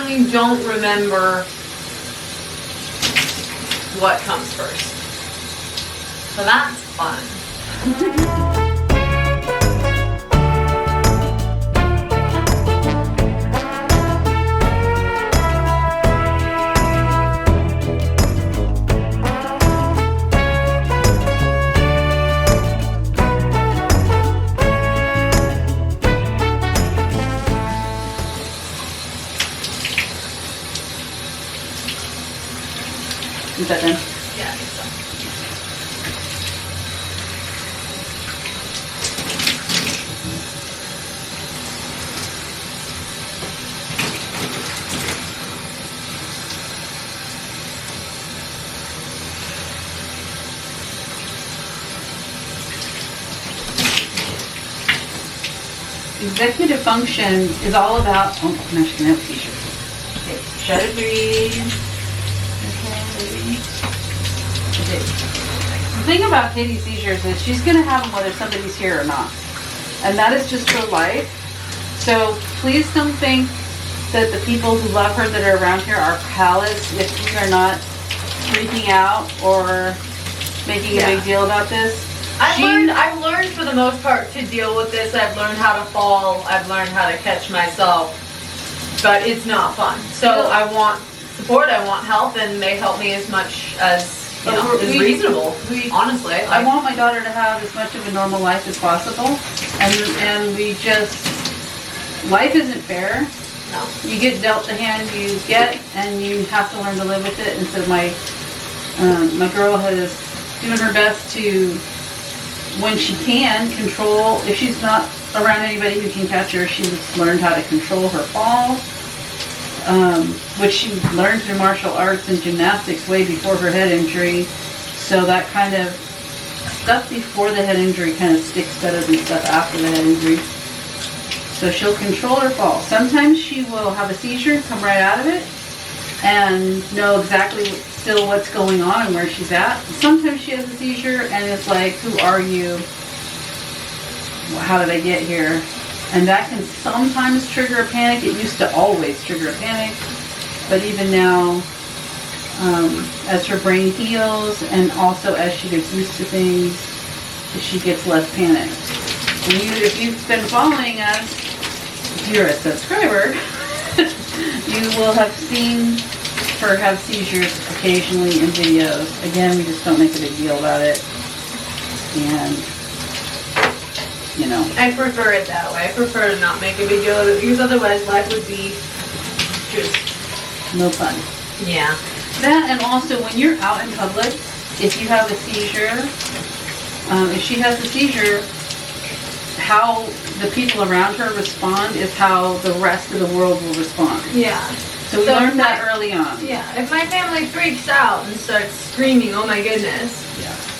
you don't remember what comes first. So that's fun. Is that done? Yeah, I think so. Executive function is all about, oh, now she's gonna have a seizure. Okay, shut it, breathe. Okay. The thing about Katie's seizures is she's gonna have them whether somebody's here or not. And that is just her life. So please don't think that the people who love her that are around here are callous if we are not freaking out or making a big deal about this. I've learned for the most part to deal with this. I've learned how to fall. I've learned how to catch myself. But it's not fun. So I want support. I want help, and they help me as much as is reasonable. Honestly, I want my daughter to have as much of a normal life as possible, and we just, life isn't fair. No. You get dealt the hand you get, and you have to learn to live with it. And so my girl has doing her best to, when she can, control. If she's not around anybody who can catch her, she's learned how to control her fall, which she learned through martial arts and gymnastics way before her head injury. So that kind of stuff before the head injury kind of sticks better than stuff after the head injury. So she'll control her fall. Sometimes she will have a seizure, come right out of it, and know exactly still what's going on and where she's at. Sometimes she has a seizure and it's like, who are you? How did I get here? And that can sometimes trigger a panic. It used to always trigger a panic. But even now, as her brain heals and also as she gets used to things, she gets less panicked. If you've been following us, if you're a subscriber, you will have seen her have seizures occasionally in videos. Again, we just don't make a big deal about it. And, you know. I prefer it that way. I prefer to not make a big deal of it because otherwise life would be just no fun. Yeah. That, and also when you're out in public, if you have a seizure, if she has a seizure, how the people around her respond is how the rest of the world will respond. Yeah. So we learned that early on. Yeah. If my family freaks out and starts screaming, oh my goodness,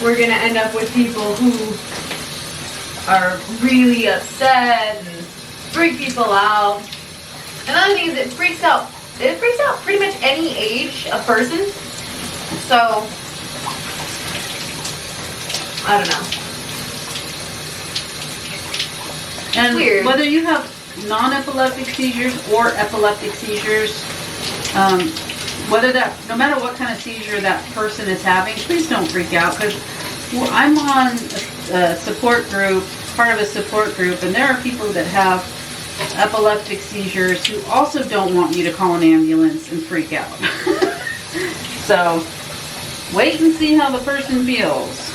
we're going to end up with people who are really upset and freak people out. Another thing is it freaks out pretty much any age of person. So, I don't know. And weird. Whether you have non-epileptic seizures or epileptic seizures, no matter what kind of seizure that person is having, please don't freak out, because I'm on a support group, part of a support group, and there are people that have epileptic seizures who also don't want you to call an ambulance and freak out. So wait and see how the person feels.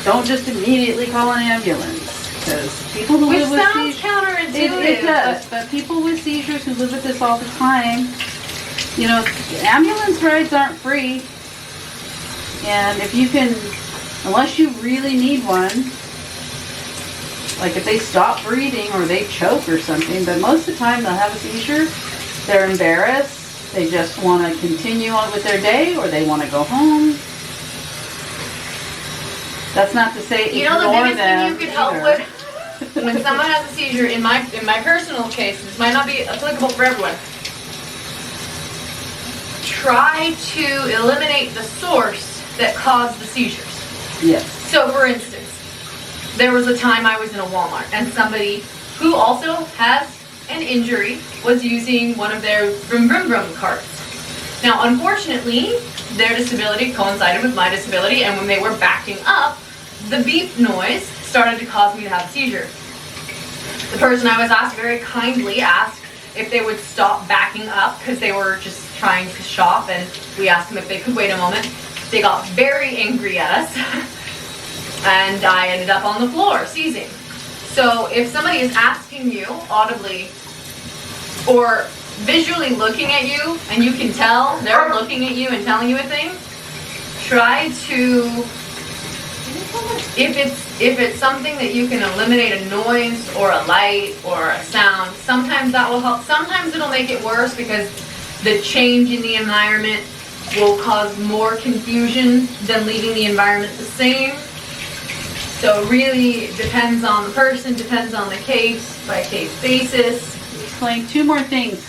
Don't just immediately call an ambulance. Because people who live with seizures, counterintuitive. It does, but people with seizures who live with this all the time, you know, ambulance rides aren't free. And if you can, unless you really need one, like if they stop breathing or they choke or something, but most of the time they'll have a seizure, they're embarrassed, they just want to continue on with their day, or they want to go home. That's not to say you know the biggest thing you could help with when someone has a seizure, in my personal case, this might not be applicable for everyone. Try to eliminate the source that caused the seizures. Yes. So for instance, there was a time I was in a Walmart and somebody who also has an injury was using one of their vroom vroom vroom carts. Now, unfortunately, their disability coincided with my disability, and when they were backing up, the beep noise started to cause me to have a seizure. The person I was asked very kindly asked if they would stop backing up because they were just trying to shop, and we asked them if they could wait a moment. They got very angry at us, and I ended up on the floor seizing. So if somebody is asking you audibly or visually looking at you, and you can tell they're looking at you and telling you a thing, try to, if it's something that you can eliminate a noise or a light or a sound, sometimes that will help. Sometimes it'll make it worse because the change in the environment will cause more confusion than leaving the environment the same. So it really depends on the person, depends on the case by case basis. Explain two more things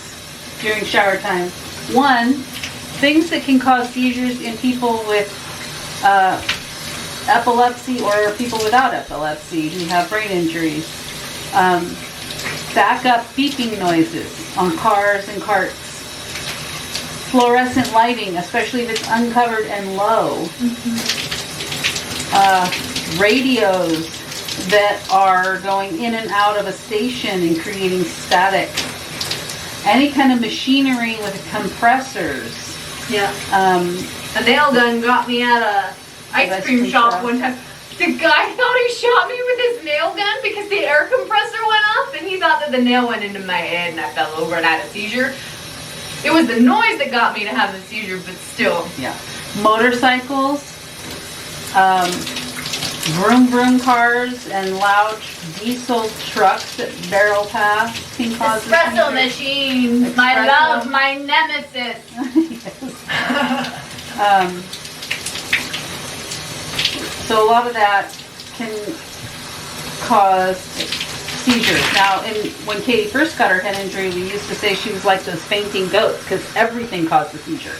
during shower time. One, things that can cause seizures in people with epilepsy or people without epilepsy who have brain injuries. Backup beeping noises on cars and carts. Fluorescent lighting, especially if it's uncovered and low. Radios that are going in and out of a station and creating static. Any kind of machinery with compressors. Yeah. A nail gun got me at a ice cream shop one time. The guy thought he shot me with his nail gun because the air compressor went off, and he thought that the nail went into my head and I fell over and I had a seizure. It was the noise that got me to have the seizure, but still. Yeah. Motorcycles, vroom vroom cars, and loud diesel trucks that barrel past can cause espresso machine, my love, my nemesis. So a lot of that can cause seizures. Now, when Katie first got her head injury, we used to say she was like those fainting goats because everything caused a seizure.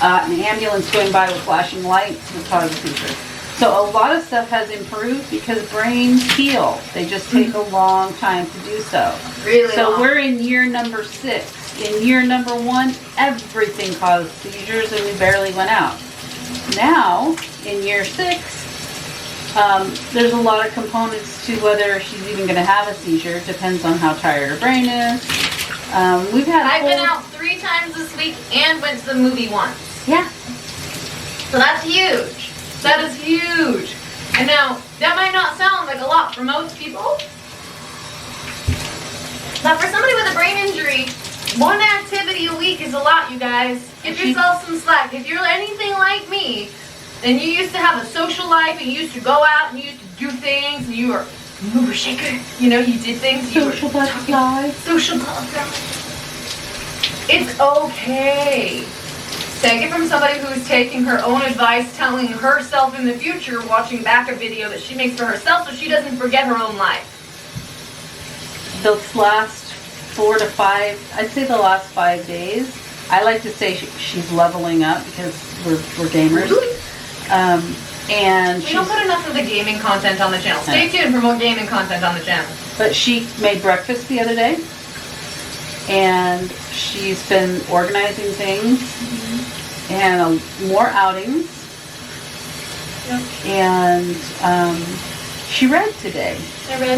An ambulance going by with flashing lights would cause a seizure. So a lot of stuff has improved because brains heal. They just take a long time to do so. Really So long. we're in year number 6. In year number 1, everything caused seizures and we barely went out. Now, in year 6, there's a lot of components to whether she's even going to have a seizure. Depends on how tired her brain is. I've been out 3 times this week and went to the movie once. Yeah. So that's huge. That is huge. And now, that might not sound like a lot for most people, but for somebody with a brain injury, 1 activity a week is a lot, you guys. Give yourself some slack. If you're anything like me, then you used to have a social life, and you used to go out, and you used to do things, and you were a mover shaker. You know, you did things. Social butterfly. Social butterfly. It's okay. Take it from somebody who's taking her own advice, telling herself in the future, watching back a video that she makes for herself so she doesn't forget her own life. Those last 4 to 5, I'd say the last 5 days, I like to say she's leveling up because we're gamers. And we don't put enough of the gaming content on the channel. Stay tuned for more gaming content on the channel. But she made breakfast the other day, and she's been organizing things, and more outings. Yep. And she read today,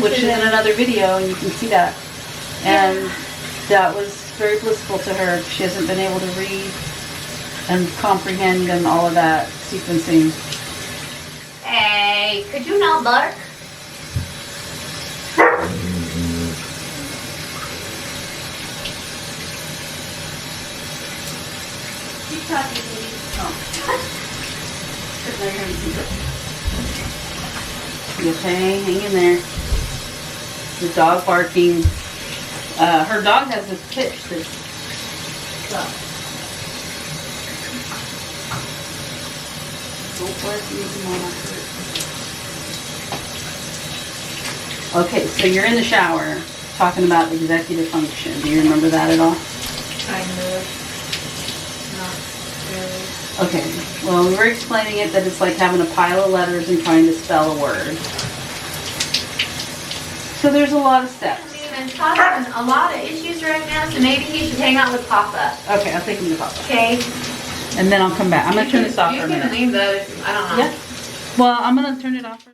which is in another video, and you can see that. And that was very blissful to her. She hasn't been able to read and comprehend and all of that sequencing. Hey, could you not bark? Keep talking, baby. You okay? Hang in there. The dog barking. Her dog has this pitch that's stuff. Okay, so you're in the shower talking about executive function. Do you remember that at all? Kind of. Not really. Okay, well, we were explaining it that it's like having a pile of letters and trying to spell a word. So there's a lot of steps. causing a lot of issues right now, so maybe he should hang out with Papa. Okay, I'll take him to Papa. Okay. And then I'll come back. I'm gonna turn this off You for a can minute. leave those. I don't know. Yeah. Well, I'm gonna turn it off.